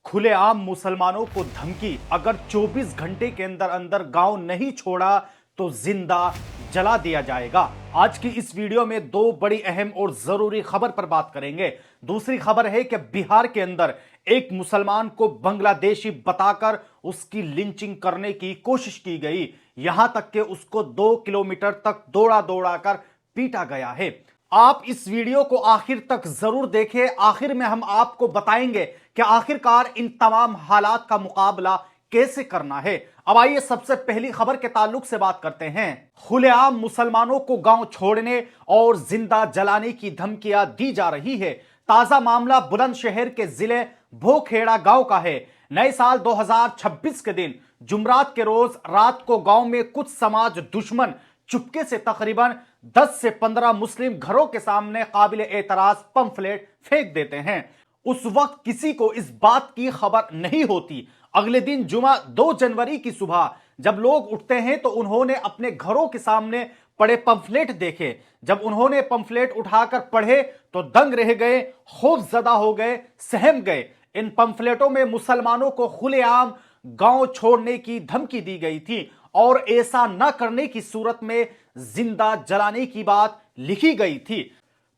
खुलेआम मुसलमानों को धमकी, अगर 24 घंटे के अंदर अंदर गांव नहीं छोड़ा तो जिंदा जला दिया जाएगा। आज की इस वीडियो में दो बड़ी अहम और जरूरी खबर पर बात करेंगे। दूसरी खबर है कि बिहार के अंदर एक मुसलमान को बांग्लादेशी बताकर उसकी लिंचिंग करने की कोशिश की गई, यहां तक कि उसको 2 किलोमीटर तक दौड़ा दौड़ा कर पीटा गया है। आप इस वीडियो को आखिर तक जरूर देखें। आखिर में हम आपको बताएंगे कि आखिरकार इन तमाम हालात का मुकाबला कैसे करना है। अब आइए सबसे पहली खबर के ताल्लुक से बात करते हैं। खुलेआम मुसलमानों को गांव छोड़ने और जिंदा जलाने की धमकियां दी जा रही है। ताजा मामला बुलंदशहर के जिले भोखेड़ा गांव का है। नए साल 2026 के दिन जुमरात के रोज रात को गांव में कुछ समाज दुश्मन चुपके से तकरीबन 10 से 15 मुस्लिम घरों के सामने काबिल एतराज पंफलेट फेंक देते हैं। उस वक्त किसी को इस बात की खबर नहीं होती। अगले दिन जुमा 2 जनवरी की सुबह जब लोग उठते हैं तो उन्होंने अपने घरों के सामने पड़े पंफलेट देखे। जब उन्होंने पंफलेट उठाकर पढ़े तो दंग रह गए, खौफजदा हो गए, सहम गए। इन पंफलेटों में मुसलमानों को खुलेआम गांव छोड़ने की धमकी दी गई थी और ऐसा न करने की सूरत में जिंदा जलाने की बात लिखी गई थी।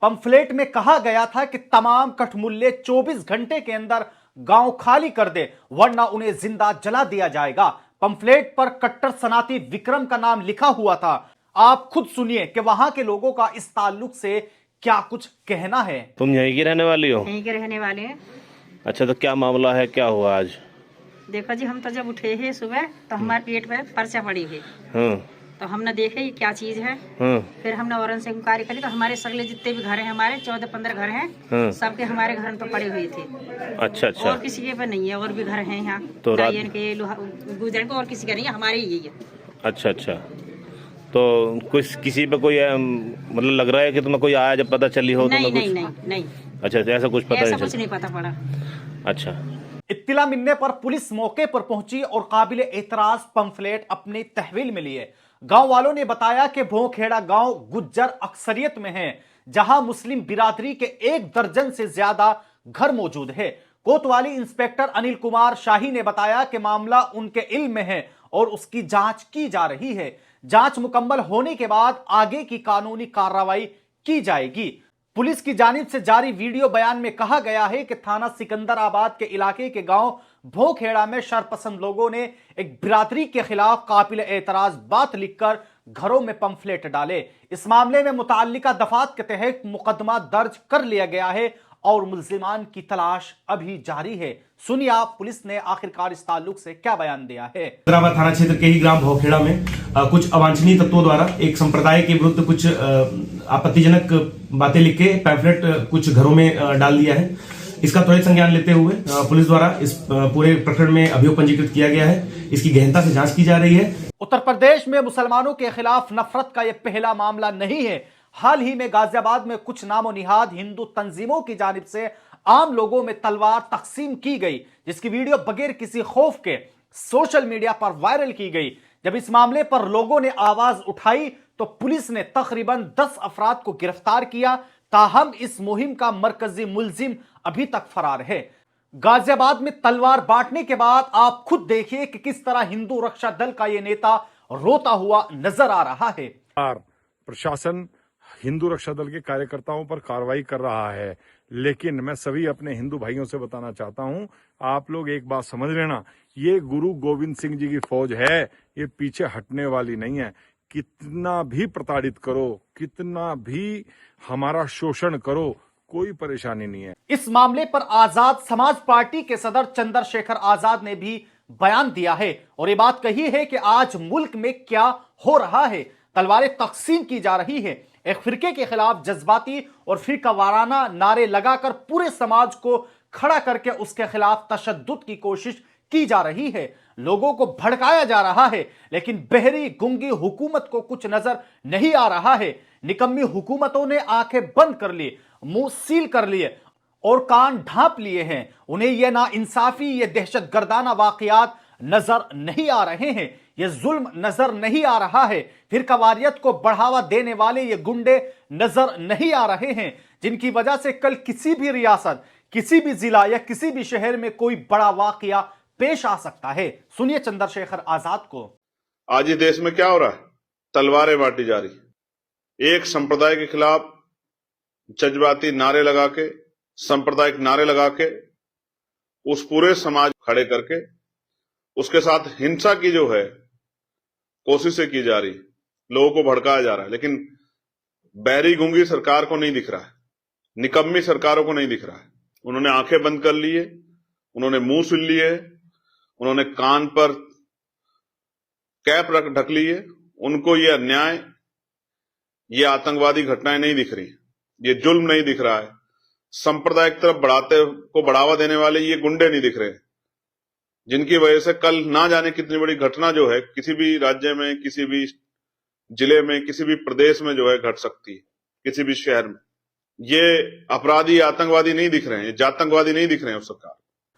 पंफलेट में कहा गया था कि तमाम कठमुल्ले 24 घंटे के अंदर गांव खाली कर दे वरना उन्हें जिंदा जला दिया जाएगा। पंफलेट पर कट्टर सनाती विक्रम का नाम लिखा हुआ था। आप खुद सुनिए कि वहां के लोगों का इस ताल्लुक से क्या कुछ कहना है। तुम यहीं की रहने वाली हो? यहीं के रहने वाले हैं। अच्छा, तो क्या मामला है, क्या हुआ आज? देखो जी, हम तो जब उठे हैं सुबह तो हमारे पेट पे पर्चा पड़ी है। तो हमने देखे ये क्या चीज है। फिर हमने औरन से इंक्वायरी करी तो हमारे सगले जितने भी घर हैं, हमारे 14-15 घर हैं, सबके हमारे घर पे पड़े हुए थे। अच्छा अच्छा। और किसी के पे नहीं है, और भी घर हैं यहाँ तो के गुजर के, और किसी का नहीं है, हमारे ही है। अच्छा अच्छा। तो कुछ किसी पे कोई मतलब लग रहा है कि तुम्हें कोई आया जब पता चली हो? नहीं तुम्हें नहीं कुछ? नहीं। अच्छा, ऐसा कुछ पता ऐसा कुछ नहीं पता पड़ा। अच्छा। इत्तिला मिलने पर पुलिस मौके पर पहुंची और काबिल एतराज पंफलेट अपनी तहवील में लिए। गांव वालों ने बताया कि भोखेड़ा गांव गुज्जर अक्सरियत में है, जहां मुस्लिम बिरादरी के 1 दर्जन से ज्यादा घर मौजूद है। कोतवाली इंस्पेक्टर अनिल कुमार शाही ने बताया कि मामला उनके इल्म में है और उसकी जांच की जा रही है। जांच मुकम्मल होने के बाद आगे की कानूनी कार्रवाई की जाएगी। पुलिस की जानिब से जारी वीडियो बयान में कहा गया है कि थाना सिकंदराबाद के इलाके के गांव भोखेड़ा में शरपसंद लोगों ने एक बिरादरी के खिलाफ काबिल एतराज बात लिखकर घरों में पंफलेट डाले। इस मामले में मुताल्लिका दफात के तहत मुकदमा दर्ज कर लिया गया है और मुल्जिमान की तलाश अभी जारी है। सुनिए आप पुलिस ने आखिरकार इस ताल्लुक से क्या बयान दिया है। सिकंदराबाद थाना क्षेत्र के ही ग्राम भोखेड़ा में कुछ अवांछनीय तत्वों द्वारा एक संप्रदाय के विरुद्ध कुछ आपत्तिजनक बातें लिख के पैम्फलेट कुछ घरों में डाल दिया है। इसका त्वरित संज्ञान लेते हुए पुलिस द्वारा इस पूरे प्रकरण में अभियोग पंजीकृत किया गया है। इसकी गहनता से जांच की जा रही है। उत्तर प्रदेश में मुसलमानों के खिलाफ नफरत का यह पहला मामला नहीं है। हाल ही में गाजियाबाद में कुछ नामो निहाद हिंदू तंजीमों की जानिब से आम लोगों में तलवार तकसीम की गई, जिसकी वीडियो बगैर किसी खौफ के सोशल मीडिया पर वायरल की गई। जब इस मामले पर लोगों ने आवाज उठाई तो पुलिस ने तकरीबन 10 अफराद को गिरफ्तार किया। ताहम इस मुहिम का मरकजी मुलजिम अभी तक फरार है। गाजियाबाद में तलवार बांटने के बाद आप खुद देखिए कि किस तरह हिंदू रक्षा दल का यह नेता रोता हुआ नजर आ रहा है। प्रशासन हिंदू रक्षा दल के कार्यकर्ताओं पर कार्रवाई कर रहा है, लेकिन मैं सभी अपने हिंदू भाइयों से बताना चाहता हूं, आप लोग एक बात समझ लेना, ये गुरु गोविंद सिंह जी की फौज है, ये पीछे हटने वाली नहीं है। कितना भी प्रताड़ित करो, कितना भी हमारा शोषण करो, कोई परेशानी नहीं है। इस मामले पर आजाद समाज पार्टी के सदर चंद्रशेखर आजाद ने भी बयान दिया है और ये बात कही है कि आज मुल्क में क्या हो रहा है। तलवारें तकसीम की जा रही है। एक फिरके के खिलाफ जज्बाती और फिरका वाराना नारे लगाकर पूरे समाज को खड़ा करके उसके खिलाफ तशद्दुद की कोशिश की जा रही है। लोगों को भड़काया जा रहा है, लेकिन बहरी गुंगी हुकूमत को कुछ नजर नहीं आ रहा है। निकम्मी हुकूमतों ने आंखें बंद कर ली, मुंह सील कर लिए और कान ढांप लिए हैं। उन्हें यह नाइंसाफी, यह दहशतगर्दाना वाकयात नजर नहीं आ रहे हैं, यह जुल्म नजर नहीं आ रहा है। फिरकावारियत को बढ़ावा देने वाले ये गुंडे नजर नहीं आ रहे हैं, जिनकी वजह से कल किसी भी रियासत, किसी भी जिला या किसी भी शहर में कोई बड़ा वाकया पेश आ सकता है। सुनिए चंद्रशेखर आजाद को। आज इस देश में क्या हो रहा है? तलवारें बांटी जा रही। एक संप्रदाय के खिलाफ जज्बाती नारे लगा के, सांप्रदायिक नारे लगा के उस पूरे समाज खड़े करके उसके साथ हिंसा की जो है कोशिशें की जा रही, लोगों को भड़काया जा रहा है। लेकिन बैरी गूंगी सरकार को नहीं दिख रहा है, निकम्मी सरकारों को नहीं दिख रहा है। उन्होंने आंखें बंद कर ली है, उन्होंने मुंह सुन लिए, उन्होंने कान पर कैप ढक ली है। उनको ये अन्याय, ये आतंकवादी घटनाएं नहीं दिख रही, ये जुल्म नहीं दिख रहा है, संप्रदाय की तरफ बढ़ावा देने वाले ये गुंडे नहीं दिख रहे, जिनकी वजह से कल ना जाने कितनी बड़ी घटना जो है किसी भी राज्य में, किसी भी जिले में, किसी भी प्रदेश में जो है घट सकती है, किसी भी शहर में। ये अपराधी आतंकवादी नहीं दिख रहे हैं, जातंकवादी नहीं दिख रहे हैं उस सरकार।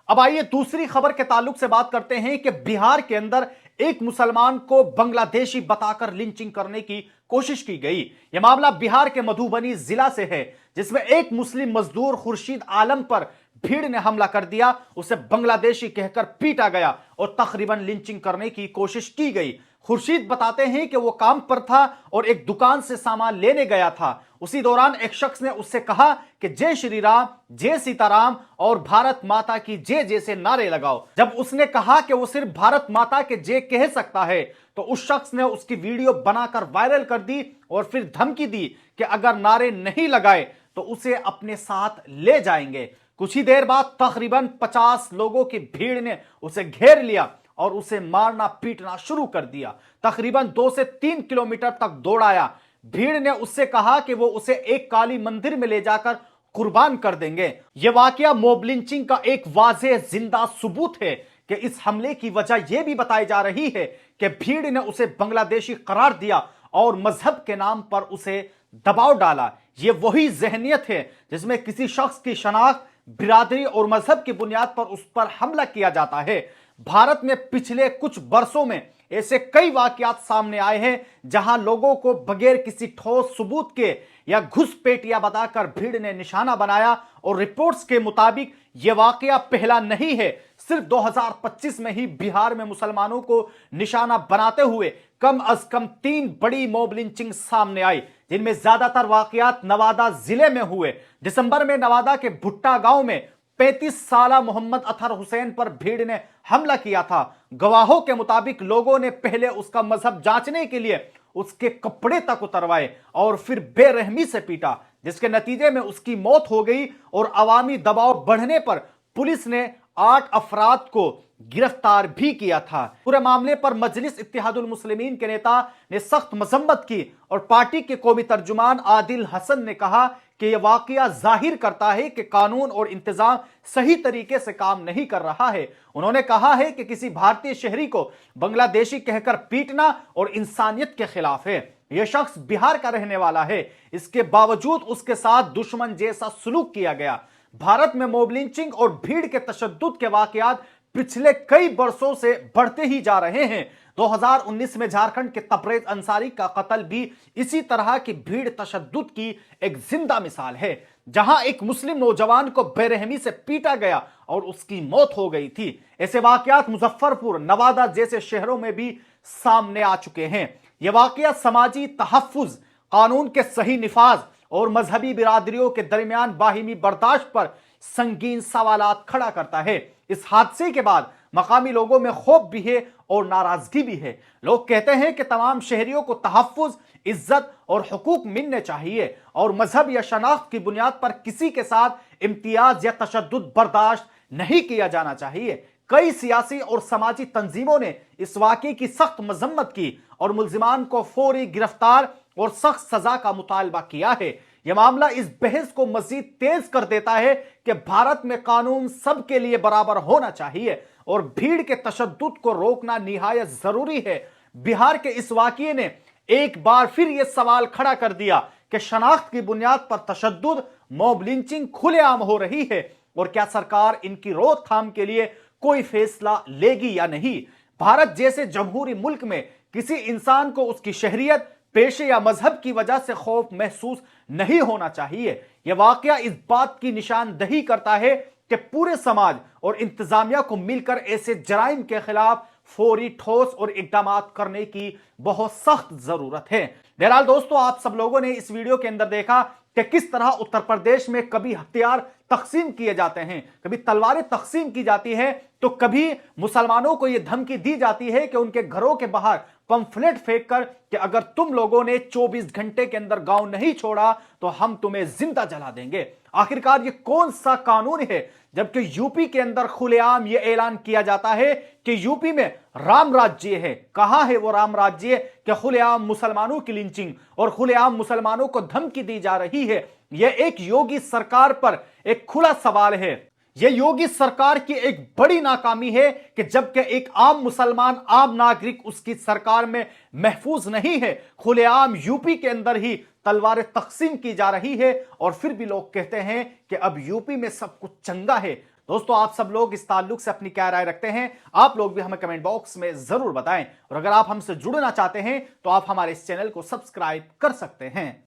अब आइए दूसरी खबर के ताल्लुक से बात करते हैं कि बिहार के अंदर एक मुसलमान को बांग्लादेशी बताकर लिंचिंग करने की कोशिश की गई। यह मामला बिहार के मधुबनी जिला से है, जिसमें एक मुस्लिम मजदूर खुर्शीद आलम पर भीड़ ने हमला कर दिया, उसे बांग्लादेशी कहकर पीटा गया और तकरीबन लिंचिंग करने की कोशिश की गई। खुर्शीद बताते हैं कि वो काम पर था और एक दुकान से सामान लेने गया था। उसी दौरान एक शख्स ने उससे कहा कि जय श्री राम, जय सीताराम और भारत माता की जय जैसे नारे लगाओ। जब उसने कहा कि वो सिर्फ भारत माता के जय कह सकता है तो उस शख्स ने उसकी वीडियो बनाकर वायरल कर दी और फिर धमकी दी कि अगर नारे नहीं लगाए तो उसे अपने साथ ले जाएंगे। कुछ ही देर बाद तकरीबन 50 लोगों की भीड़ ने उसे घेर लिया और उसे मारना पीटना शुरू कर दिया। तकरीबन 2 से 3 किलोमीटर तक दौड़ाया। भीड़ ने उससे कहा कि वो उसे एक काली मंदिर में ले जाकर कुर्बान कर देंगे। यह वाकया मॉब लिंचिंग का एक वाज़ेह जिंदा सबूत है कि इस हमले की वजह यह भी बताई जा रही है कि भीड़ ने उसे बांग्लादेशी करार दिया और मजहब के नाम पर उसे दबाव डाला। यह वही जहनियत है जिसमें किसी शख्स की शनाख्त, बिरादरी और मजहब की बुनियाद पर उस पर हमला किया जाता है। भारत में पिछले कुछ वर्षों में ऐसे कई वाकयात सामने आए हैं जहां लोगों को बगैर किसी ठोस सबूत के या घुसपैठिया बताकर भीड़ ने निशाना बनाया और रिपोर्ट्स के मुताबिक यह वाकया पहला नहीं है। सिर्फ 2025 में ही बिहार में मुसलमानों को निशाना बनाते हुए कम अज कम 3 बड़ी मॉब लिंचिंग सामने आई, जिनमें ज्यादातर वाकयात नवादा जिले में हुए। दिसंबर में नवादा के भुट्टा गांव में 35 साला मोहम्मद अतहर हुसैन पर भीड़ ने हमला किया था। गवाहों के मुताबिक लोगों ने पहले उसका मजहब जांचने के लिए उसके कपड़े तक उतरवाए और फिर बेरहमी से पीटा, जिसके नतीजे में उसकी मौत हो गई और अवामी दबाव बढ़ने पर पुलिस ने 8 अफराद को गिरफ्तार भी किया था। पूरे मामले पर मजलिस इत्तेहादुल मुस्लिमीन के नेता ने सख्त मजम्मत की और पार्टी के कौमी तर्जुमान आदिल हसन ने कहा कि यह वाकया जाहिर करता है कि कानून और इंतजाम सही तरीके से काम नहीं कर रहा है। उन्होंने कहा है कि किसी भारतीय शहरी को बांग्लादेशी कहकर पीटना और इंसानियत के खिलाफ है। यह शख्स बिहार का रहने वाला है, इसके बावजूद उसके साथ दुश्मन जैसा सलूक किया गया। भारत में मॉब लिंचिंग और भीड़ के तशद्दुद के वाकयात पिछले कई वर्षों से बढ़ते ही जा रहे हैं। 2019 में झारखंड के तबरेज अंसारी का कत्ल भी इसी तरह की भीड़ तशद्दुद की एक जिंदा मिसाल है, जहां एक मुस्लिम नौजवान को बेरहमी से पीटा गया और उसकी मौत हो गई थी। ऐसे वाकयात मुजफ्फरपुर, नवादा जैसे शहरों में भी सामने आ चुके हैं। यह वाकया समाजी तहफ्फुज, कानून के सही निफाज और मजहबी बिरादरियों के दरमियान बाहिमी बर्दाश्त पर संगीन सवालात खड़ा करता है। इस हादसे के बाद मकामी लोगों में खौफ भी है और नाराजगी भी है। लोग कहते हैं कि तमाम शहरियों को तहफ्फुज, इज्जत और हुकूक मिलने चाहिए और मजहब या शनाख्त की बुनियाद पर किसी के साथ इम्तियाज या तशद्दुद बर्दाश्त नहीं किया जाना चाहिए। कई सियासी और समाजी तंजीमों ने इस वाक़े की सख्त मजम्मत की और मुल्जिमान को फौरी गिरफ्तार और सख्त सजा का मुतालबा किया है। यह मामला इस बहस को मजीद तेज कर देता है कि भारत में कानून सबके लिए बराबर होना चाहिए और भीड़ के तशद्दुद को रोकना निहायत जरूरी है। बिहार के इस वाक़ये ने एक बार फिर यह सवाल खड़ा कर दिया कि शनाख्त की बुनियाद पर तशद्दुद, मॉब लिंचिंग खुलेआम हो रही है और क्या सरकार इनकी रोकथाम के लिए कोई फैसला लेगी या नहीं। भारत जैसे जमहूरी मुल्क में किसी इंसान को उसकी शहरियत, पेशे या मजहब की वजह से खौफ महसूस नहीं होना चाहिए। यह वाकया इस बात की निशानदही करता है कि पूरे समाज और इंतजामिया को मिलकर ऐसे जराइम के खिलाफ फौरी ठोस और इकदाम करने की बहुत सख्त जरूरत है। बहरहाल दोस्तों, आप सब लोगों ने इस वीडियो के अंदर देखा कि किस तरह उत्तर प्रदेश में कभी हथियार तकसीम किए जाते हैं, कभी तलवारें तकसीम की जाती है, तो कभी मुसलमानों को यह धमकी दी जाती है कि उनके घरों के बाहर पंफलेट फेंक कर कि अगर तुम लोगों ने 24 घंटे के अंदर गांव नहीं छोड़ा तो हम तुम्हें जिंदा जला देंगे। आखिरकार ये कौन सा कानून है, जबकि यूपी के अंदर खुलेआम यह ऐलान किया जाता है कि यूपी में राम राज्य है। कहां है वो राम राज्य कि खुलेआम मुसलमानों की लिंचिंग और खुलेआम मुसलमानों को धमकी दी जा रही है। यह एक योगी सरकार पर एक खुला सवाल है। यह योगी सरकार की एक बड़ी नाकामी है कि जबकि एक आम मुसलमान, आम नागरिक उसकी सरकार में महफूज नहीं है, खुलेआम यूपी के अंदर ही तलवारें तकसीम की जा रही है और फिर भी लोग कहते हैं कि अब यूपी में सब कुछ चंगा है। दोस्तों, आप सब लोग इस ताल्लुक से अपनी क्या राय रखते हैं, आप लोग भी हमें कमेंट बॉक्स में जरूर बताएं। और अगर आप हमसे जुड़ना चाहते हैं तो आप हमारे इस चैनल को सब्सक्राइब कर सकते हैं।